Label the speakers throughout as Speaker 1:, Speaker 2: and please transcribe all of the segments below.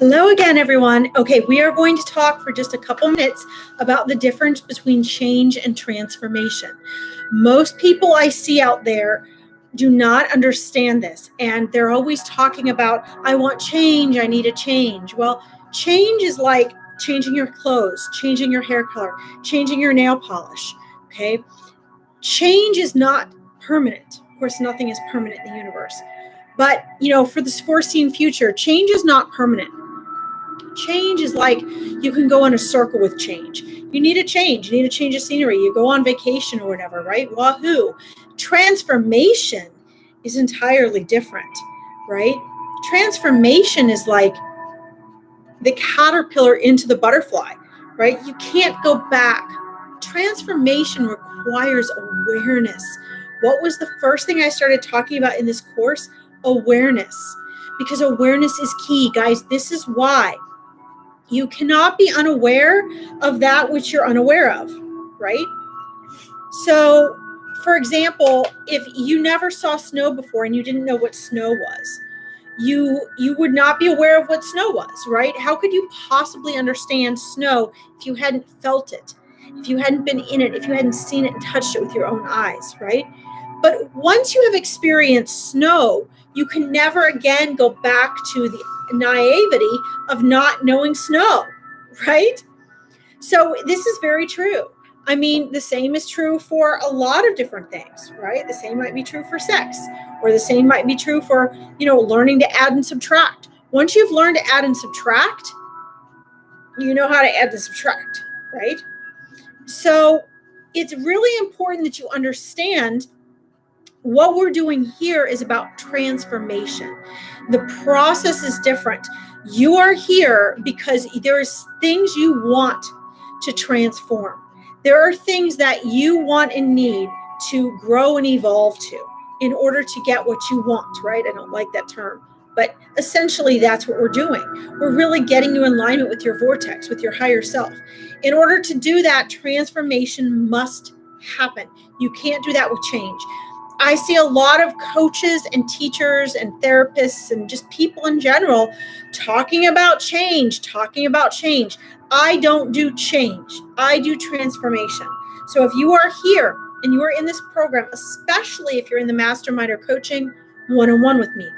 Speaker 1: Hello again, everyone. Okay, we are going to talk for just a couple minutes about the difference between change and transformation. Most people I see out there do not understand this, and they're always talking about, I want change, I need a change. Well, change is like changing your clothes, changing your hair color, changing your nail polish, okay? Change is not permanent. Of course, nothing is permanent in the universe. But, for this foreseen future, change is not permanent. Change is like you can go in a circle with change. You need a change. You need a change of scenery. You go on vacation or whatever, right? Wahoo. Transformation is entirely different, right? Transformation is like the caterpillar into the butterfly, right? You can't go back. Transformation requires awareness. What was the first thing I started talking about in this course? Awareness. Because awareness is key, guys. This is why you cannot be unaware of that which you're unaware of, right? So, for example, if you never saw snow before and you didn't know what snow was, you would not be aware of what snow was, right? How could you possibly understand snow if you hadn't felt it, if you hadn't been in it, if you hadn't seen it and touched it with your own eyes, right? But once you have experienced snow, you can never again go back to the naivety of not knowing snow, right? So this is very true. I mean, the same is true for a lot of different things, right? The same might be true for sex, or the same might be true for, learning to add and subtract. Once you've learned to add and subtract, you know how to add and subtract, right? So it's really important that you understand what we're doing here is about transformation. The process is different. You are here because there's things you want to transform. There are things that you want and need to grow and evolve to in order to get what you want, right? I don't like that term, but essentially that's what we're doing. We're really getting you in alignment with your vortex, with your higher self. In order to do that, transformation must happen. You can't do that with change. I see a lot of coaches and teachers and therapists and just people in general talking about change. I don't do change. I do transformation. So if you are here and you are in this program, especially if you're in the mastermind or coaching one-on-one with me,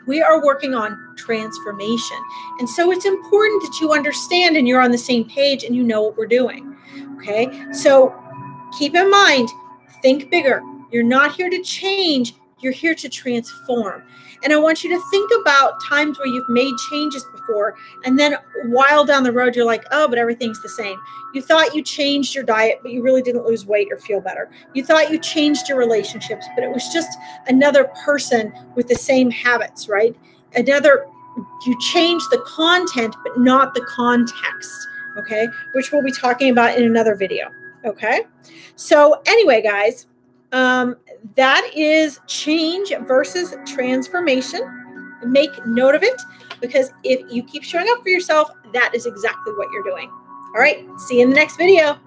Speaker 1: we are working on transformation. And so it's important that you understand and you're on the same page and you know what we're doing. Okay? So keep in mind, think bigger. You're not here to change, you're here to transform. And I want you to think about times where you've made changes before, and then a while down the road, you're like, oh, but everything's the same. You thought you changed your diet, but you really didn't lose weight or feel better. You thought you changed your relationships, but it was just another person with the same habits, right? You changed the content, but not the context, okay? Which we'll be talking about in another video, okay? So anyway, guys, that is change versus transformation. Make note of it, because if you keep showing up for yourself, that is exactly what you're doing. All right, see you in the next video.